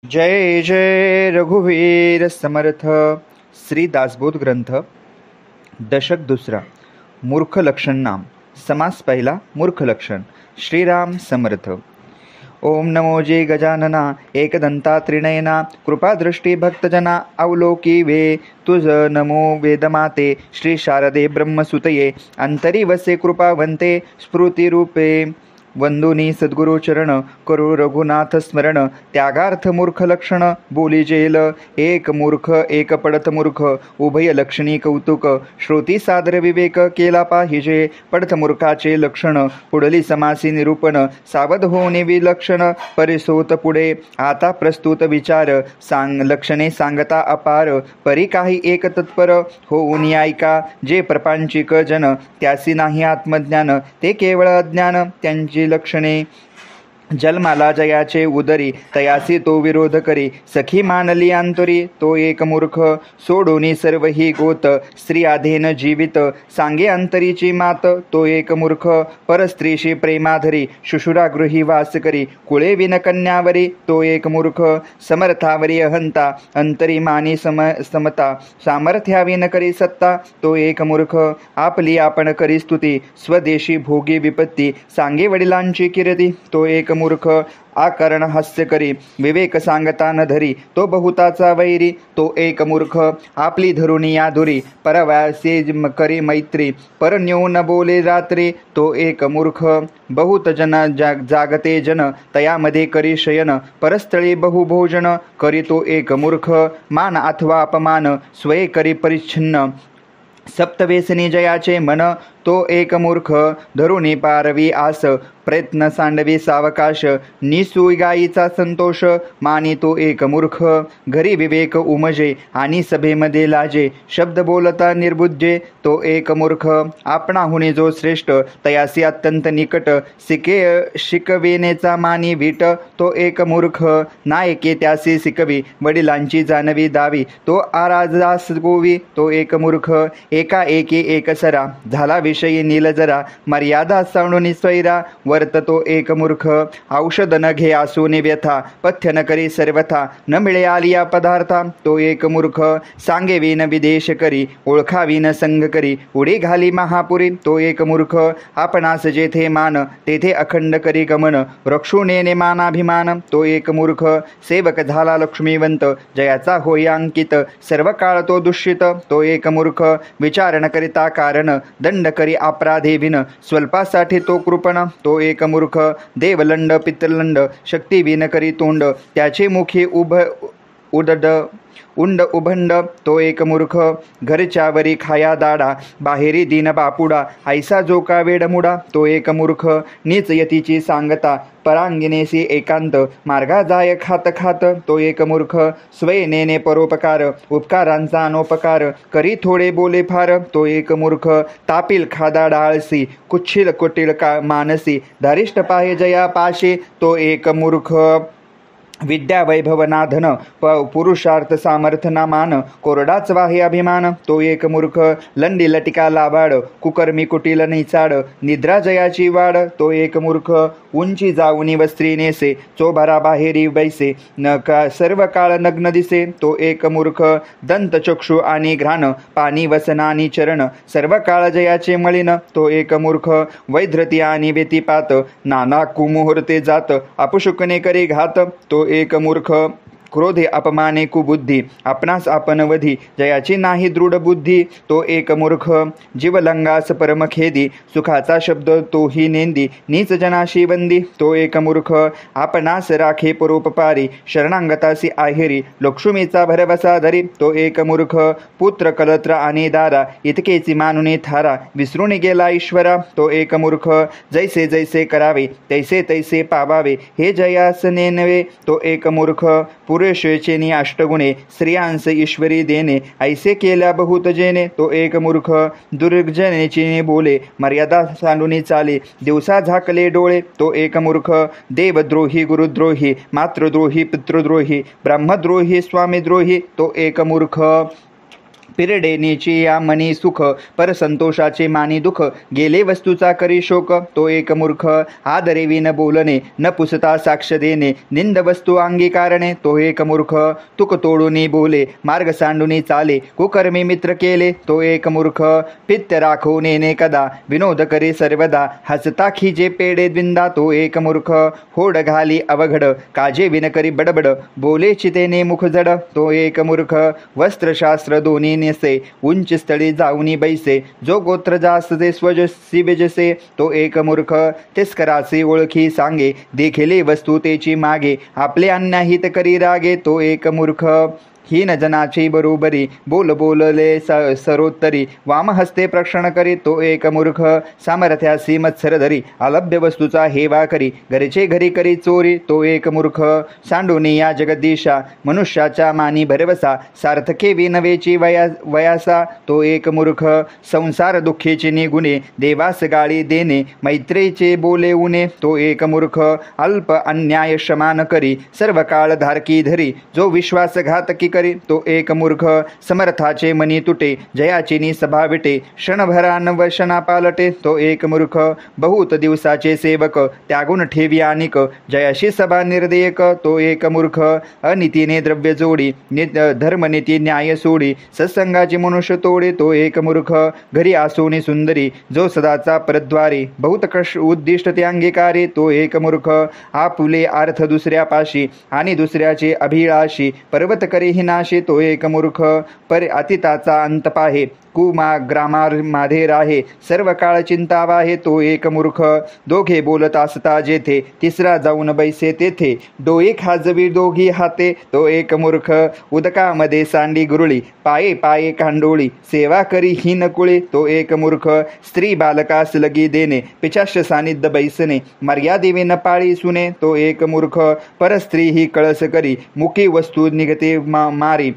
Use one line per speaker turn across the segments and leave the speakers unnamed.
जय जय रघुवीर समर्थ. श्री दासबोध ग्रंथ दशक दुसरा. मूर्ख लक्षण नाम. समास पहिला. मूर्ख लक्षण. श्रीराम समर्थ. ओम नमो जे गजानना एकदंता त्रिनयना कृपादृष्टी भक्तजना अवलोकी वे तुझ नमो वेदमाते श्री शारदे ब्रह्मसुतये अंतरी वसे कृपावंते स्फूर्तिरूपे वंदुनी सद्गुरु चरण करू रघुनाथ स्मरण त्यागार्थ मूर्ख लक्षण बोली जेल एक मूर्ख एक पडत मूर्ख उभय लक्षणी कौतुक श्रुती सादर विवेक केला पाहिजे पडत मूर्खाचे लक्षण पुढली समासी निरूपण सावध होणे विलक्षण परिसोत पुढे आता प्रस्तुत विचार लक्षणे सांगता अपार परी काही एक तत्पर होऊन ऐका जे प्रपंचिक जन त्यासी नाही आत्मज्ञान ते केवळ अज्ञान त्यांची लक्षणे जन्माला जयाचे उदरी तयासी तो विरोध करी सखी मानली अंतरी तो एक मूर्ख सोडूनी सर्व ही गोत स्त्री आधीन जीवित सांगे अंतरीची मात तो एक मूर्ख परस्त्रीशी प्रेमाधरी शुशुरागृही वास करी कुळे विन कन्यावरी तो एक मूर्ख समर्थावरी अहंता अंतरी मानी समता सामर्थ्याविन करी सत्ता तो एक मूर्ख आपली आपण करी स्तुती स्वदेशी भोगी विपत्ती सांगे वडिलांची कीर्ती तो एक मूर्ख आकरण हास्य करी विवेक सांगता न धरी तो बहुताचा वैरी तो एक मूर्ख आपली धरुणी या धुरी परवासे करी मैत्री पर न्यू न बोले रात्री तो एक मूर्ख बहुत जन जागते जन तयामध्ये करी शयन परस्थळी बहुभोजन करी तो एक मूर्ख मान अथवा अपमान स्वये करी परिच्छिन्न सप्तवेसनी जयाचे मन तो एक मूर्ख धरुणी पारवी आस प्रयत्न सांडवी सावकाश निसुई गायीचा संतोष मानी तो एक मूर्ख घरी विवेक उमजे आणि सभेमध्ये लाजे शब्द बोलता निर्बुद्धे तो एक मूर्ख आपणाहुनी जो श्रेष्ठ तयासी अत्यंत निकट शिकविनेचा मानी वीट तो एक मूर्ख नायके त्यासी शिकवी वडिलांची जानवी दावी तो आराजास गोवी तो एक मूर्ख एका एकी एकसरा झाला विषयी नीलजरा मर्यादा सांडूनी स्वैरा वर्त तो एक मूर्ख औषध न घे आसूने व्यथा पथ्य न करी सर्वथा न मिळे आलिया पदार्था तो एक मूर्ख सांगे विन विदेश करी ओळखाविन संग करी उडी घाली महापुरी तो एक मूर्ख आपणास जेथे मान तेथे अखंड करी गमन रक्षुनेने मानाभिमान तो एक मूर्ख सेवक झाला लक्ष्मीवंत जयाचा होई अंकित सर्व काळ तो दुष्यित तो एक मूर्ख विचार न करिता कारण दंड करी अपराधी विन स्वल्पासाठी तो कृपण तो एक मूर्ख देवलंड पितरलंड शक्ती विन करी तोंड त्याचे मुखी उंड उभंड तो एक मूर्ख घरच्यावरी खाया दाडा बाहेरी दिन बापुडा ऐसा जो का वेडमुडा तो एक मूर्ख नीच यतीची सांगता परांगिनेसी एकांत मार्गा जाय खात खात तो एक मूर्ख स्वयनेने परोपकार उपकारांचा अनोपकार करी थोडे बोले फार तो एक मूर्ख तापील खादा डाळसी कुच्छिल कुटील का मानसी धारिष्ट पाहे जया पाशे तो एक मूर्ख विद्या वैभवना धन पुरुषार्थ सामर्थना मान कोरडाच वाहे अभिमान तो एक मूर्ख लंडी लटिका लाबाड कुकर्मी कुटील निचाड निद्रा जयाची वाड तो एक मूर्ख उंची जाऊनी वस्त्री नेसे चोभारा बाहेरी वैसे सर्व काळ नग्न दिसे तो एक मूर्ख दंत चक्षु आणि घ्राण पाणी वसनानी चरण सर्व काळ जयाचे मलिन तो एक मूर्ख वैधृती आणि व्यतिपात नाना कुमुहूर्ते जात अपशुकने करी घात तो एक मूर्ख क्रोधे अपमाने कुबुद्धी आपणास आपण वधी जयाची नाही दृढ बुद्धी तो एक मूर्ख जीवलंगास परमखेदी सुखाचा शब्द तोही नेंदी नीच जनाशी बंदी तो एक मूर्ख आपणास राखे परोपकारी शरणांगतासी आहेरी लक्ष्मीचा भरवसा धरी तो एक मूर्ख पुत्र कलत्र आणि दारा इतकेची मानुनी थारा विसरून गेला ईश्वरा तो एक मूर्ख जैसे जैसे करावे तैसे तैसे पावावे हे जयास नेनवे तो एक मूर्ख पुरुषेचेनी अष्टगुणे स्त्रियांस ईश्वरी देणे ऐसे केल्या बहुत जेने तो एक मूर्ख दुर्जनेची बोले मर्यादा सांडूनी चाले दिवसा झाकले डोळे तो एक मूर्ख देवद्रोही गुरुद्रोही मातृद्रोही पितृद्रोही ब्रह्मद्रोही स्वामीद्रोही तो एक मूर्ख पिरडेनीची या मनी सुख, परसंतोषाचे मानी दुःख, गेले वस्तूचा करी शोक, तो एक मूर्ख. आदरे विन बोलणे, न पुसता साक्ष देणे, निंद वस्तू अंगीकारणे, तो एक मूर्ख. तुक तोडूनी बोले, मार्ग सांडूनी चाले, कुकर्मी मित्र केले, तो एक मूर्ख. पित्त राखून येणे कदा, विनोद करी सर्वदा, हसता खिजे पेडे द्विंदा, तो एक मूर्ख. होड घाली अवघड, काजे विन करी बडबड, बोले चितेने मुख जड, तो एक मूर्ख. वस्त्रशास्त्र दोन्ही नेसे, उंच स्थळी जाऊनी बैसे, जो गोत्र जासते स्वजसी बेजसे, तो एक मूर्ख. तिस्कराचे ओळखी सांगे, देखिले वस्तू तेची मागे, आपले अन्याहित करी रागे, तो एक मूर्ख. हीन जनाची बरोबरी, बोल बोलले सरोत्तरी, वामहस्ते प्रक्षण करी, तो एक मूर्ख. सामर्थ्यासी मत्सर धरी, अलभ्य वस्तूचा हेवा करी, घरचे घरी करी चोरी, तो एक मूर्ख. सांडूनी या जगदीशा, मनुष्याच्या मानी भरवसा, सार्थके विनवेची वयासा, तो एक मूर्ख. संसार दुःखीची निगुणे, देवास गाळी देणे, मैत्रीचे बोले उणे, तो एक मूर्ख. अल्प अन्याय क्षमान करी, सर्व काळ धारकी धरी, जो विश्वासघातकी करी, तो एक मूर्ख. समर्थाचे मनी तुटे, जयाचिनी सभा विटे, क्षणभरान वशना पालटे, तो एक मूर्ख. बहुत दिवसाचे सेवक, त्यागून ठेवी आनिक, जयाशी सभा निर्देयक, तो एक मूर्ख. अनितीने द्रव्य जोडी, धर्मनीती न्याय सोडी, सत्संगाची मनुष्य तोडे, तो एक मूर्ख. घरी आसोनी सुंदरी, जो सदाचा परद्वारी, बहुत कश उद्दिष्ट ते अंगीकारी, तो एक मूर्ख. आपुले अर्थ दुसऱ्यापाशी, आणि दुसऱ्याचे अभिलाषी, पर्वत करी नाशे, तो एक मूर्ख. पर अतिताचा अंत पाहे, ग्रामार माधे राहे, सर्व काळ चिंता वाहे, तो एक मूर्ख. दोघे बोलत असता जेथे, तिसरा जाऊन बैसे तेथे, डोळे खाजवी दोघी हाते, तो एक मूर्ख. उदकामध्ये सांडी गुरुळी, पाये पाये कांडोळी, सेवा करी ही नकुळे, तो एक मूर्ख. स्त्री बालकास लगी देणे, पिचाश सानिध्य बैसणे, मर्यादेवी न पाळी सुने, तो एक मूर्ख. परस्त्री ही कळस करी, मुखी वस्तू निघते मारी,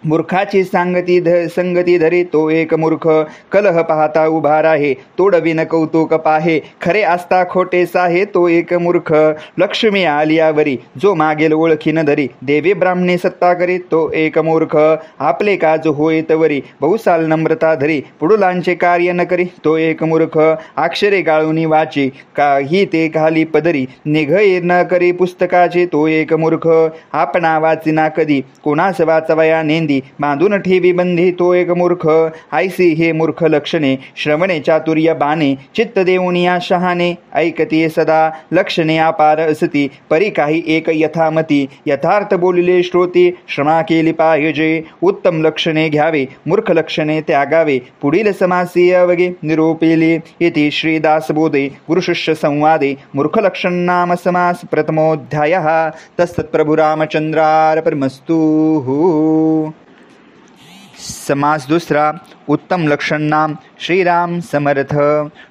मूर्खाची संगती धरी, तो एक मूर्ख. कलह पाहता उभा राहे, तोडविन कौतुक पाहे, खरे असता खोटे साहे, तो एक मूर्ख. लक्ष्मी आलियावरी, जो मागेल ओळखीन धरी, देवी ब्राह्मणी सत्ता करी, तो एक मूर्ख. आपले काज होय तवरी, बहुसाल नम्रता धरी, पुढुलांचे कार्य न करी, तो एक मूर्ख. अक्षरे गाळूनी वाची, काही ते घाली पदरी, निघय न करी पुस्तकाचे, तो एक मूर्ख. आपणा वाचिना कधी, कोणास वाचवया नेंदी, बांधून ठेवी बंधी, तो एक मूर्ख. ऐसी हे मूर्ख लक्षणे, श्रवणे चातुर्य बाणे, चित्त देऊनिया शहाणे, ऐकते सदा लक्षणे अपार असती, परी काही एक यथामती, यथार्थ बोलिले श्रोती, श्रमा केली पाहिजे, उत्तम लक्षणे घ्यावे, मूर्ख लक्षणे त्यागावे, पुढील समासी अवगे निरोपेले. इति श्री दासबोधे गुरुशिष्य संवादे मूर्ख लक्षण नाम समास प्रथमोऽध्यायः. तत्सत्प्रभु रामचंद्रार्पणमस्तु. समास दुसरा. उत्तम लक्षण नाम श्रीराम समर्थ.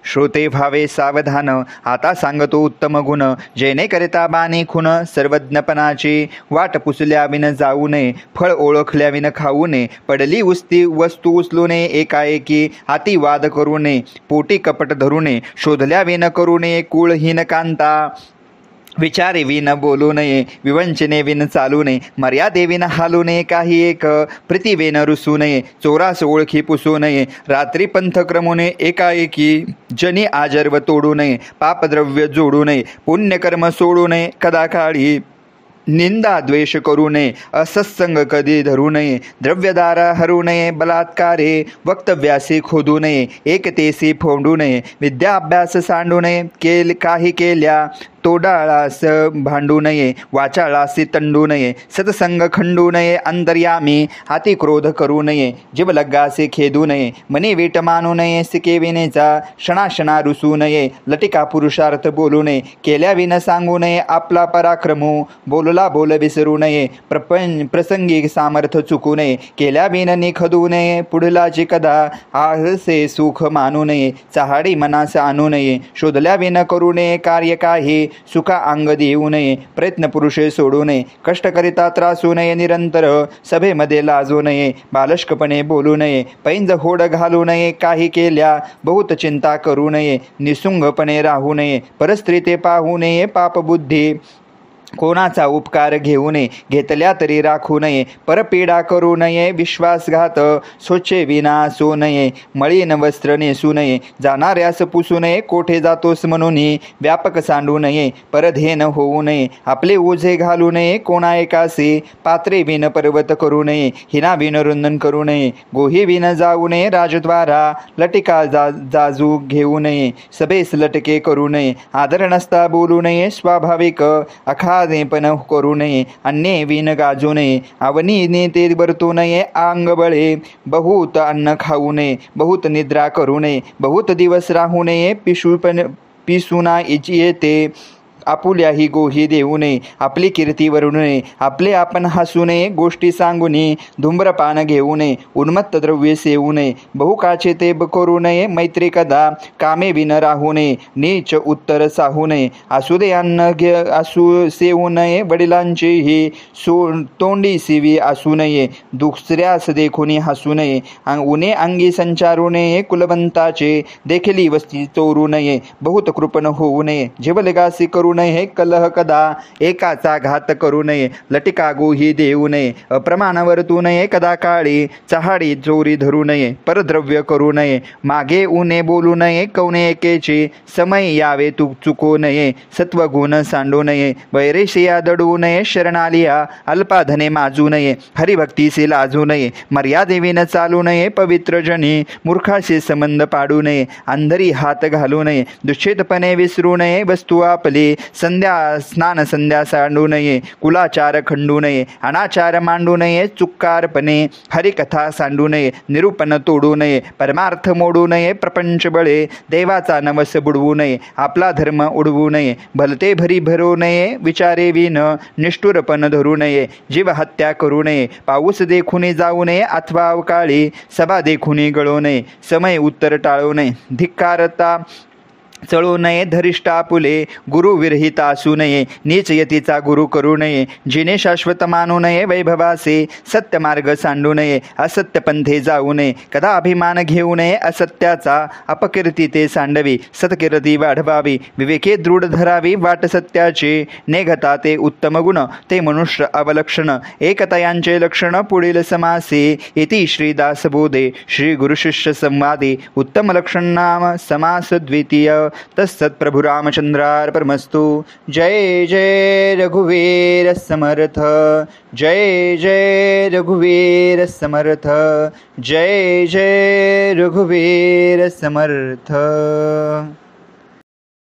श्रोते भावे सावधान, आता सांगतो उत्तम गुण, जेणे करिता बाणे खून, सर्वज्ञपणाची वाट पुसल्या विन जाऊ नये, फळ ओळखल्या विन खाऊ नये, पडली वस्तू उचलू नये एकाएकी, हाती वाद करू नये, पोटी कपट धरू नये, शोधल्या विन करू नये कुळहीन कांता, विचारे विन बोलू नये, विवंचने विन चालू नये, मर्यादे विन हालू नये काही एक, प्रीतिवेन रुसू नये, चोरास ओळखी पुसू नये, रात्री पंथ क्रमू नये एकाएकी, जनी आजर्व तोडू नये, पापद्रव्य जोडू नये, पुण्यकर्म सोडू नये कदाकाळी, निंदा द्वेष करू नये, असत्संग कधी धरू नये, द्रव्यदारा हरू नये, बलात्कारे वक्तव्यासी खोदू नये, एकतेसी फोडू नये, विद्या अभ्यास सांडू नये, काही केल्या तोडाळास भांडू नये, वाचाळासी तंडू नये, सत्संग खंडू नये, अंतर्यामी हाती क्रोध करू नये, जीवलग्गासी खेदू नये, मनी वीट मानू नये, सिके विनेचा क्षणाक्षणा रुसू नये, लटिका पुरुषार्थ बोलू नये, केल्या विन सांगू नये, आपला पराक्रमू बोलला बोल विसरू नये, प्रसंगी सामर्थ्य चुकू नये, केल्या विन निखदू नये, पुढलाची कदा आहसे सुख मानू नये, चहाडी मनास आणू नये, शोधल्या विन करू नये कार्य काही, सुखा अंग देऊ नये, प्रयत्न पुरुषे सोडू नये, कष्ट करिता त्रासू नये, निरंतर सभेमध्ये लाजू नये, बालष्कपणे बोलू नये, पैंज होड घालू नये, काही केल्या बहुत चिंता करू नये, निसुंगपणे राहू नये, परस्त्री ते पाहू नये, पापबुद्धी कोणाचा उपकार घेऊ नये, घेतल्या तरी राखू नये, परपीडा करू नये, विश्वासघात स्वच्छ विनासू नये, मळीन वस्त्र नेसू नये, जाणाऱ्यास पुसू नये, कोठे जातोस म्हणून व्यापक सांडू नये, परधेन होऊ नये, आपले ओझे घालू नये, कोणा एकासे पात्रे विन पर्वत करू नये, हिना विन रुंदन करू नये, गोही विन जाऊ नये, राजद्वारा लटिका जाजू घेऊ नये, सभेस लटके करू नये, आदर नसता बोलू नये, स्वाभाविक पण करू नये, अन्ये विन गाजू नये, आवनी नेते बरतू नये, अंग बळे, बहुत अन्न खाऊ नये, बहुत निद्रा करू नये, बहुत दिवस राहू नये, पिसुना येते, आपुल्याही गोही देऊ नये, आपली कीर्ती वरू नये, आपले आपण हसू नये, गोष्टी सांगू नये, धूम्रपान घेऊ नये, उन्मत्त द्रव्ये सेवू नये, बहुकाचे ते करू नये, मैत्री कदा कामे विन राहू नये, नीच उत्तर साहू नये, असू दे अन्न असू सेवू नये, वडिलांचीही तोंडी सिवी असू नये, दुसऱ्यास देखुनी हसू नये, उणे अंगी संचारू नये, कुलवंताचे देखील वस्ती चोरू नये, बहुत कृपण होऊ नये, जीवलगासी करू नये, कलह कदा एकाचा घात करू नये, लटिका गोही देऊ नये, अप्रमाण वर्तू नये, कदा काळी चहाडी चोरी धरू नये, परद्रव्य करू नये, मागे उने बोलू नये, कवने एकेची समय यावे चुकू नये, सत्वगुण सांडू नये, वैरेशिया दडू नये, शरणालिया अल्पाधने माजू नये, हरिभक्तीसे लाजू नये, मर्यादेवीन चालू नये, पवित्र जनी मूर्खाशी संबंध पाडू नये, अंधरी हात घालू नये, दुष्चितपणे विसरू नये, वस्तू आपली स्नान संध्या सांडू नये, कुलाचार खंडू नये, अनाचार मांडू नये, चुक्कारपणे हरिकथा सांडू नये, निरूपण तोडू नये, परमार्थ मोडू नये, प्रपंच बळे देवाचा नवस बुडवू नये, आपला धर्म उडवू नये, भलते भरी भरू नये, विचारे विन निष्ठुरपण धरू नये, जीव हत्या करू नये, पाऊस देखुनी जाऊ नये, अथवा अवकाळी सभा देखुनी गळू नये, समय उत्तर टाळू नये, धिक्कारता चळू नये, धरिष्ठ आपुले गुरु विरहित असू नये, नीच यतीचा गुरु करू नये, जिने शाश्वत मानू नये, वैभवासे सत्य मार्ग सांडू नये, असत्य पंथे जाऊ नये, कदा अभिमान घेऊ नये, असत्याचा अपकीर्ती ते सांडवी, सत्कीर्ती वाढवावी, विवेके दृढ धरावी, वाट सत्याचे नेघता ते उत्तम गुण, ते मनुष्य अवलक्षण, एकता यांचे लक्षण, पुढील समासे इति श्री दासबोधे श्री गुरुशिष्य संवादे उत्तम लक्षण नाम समास द्वितीय तत्सत्प्रभु रामचंद्रार्पणमस्तु। जय जय रघुवीर समर्थ, जय जय रघुवीर समर्थ, जय जय रघुवीर समर्थ।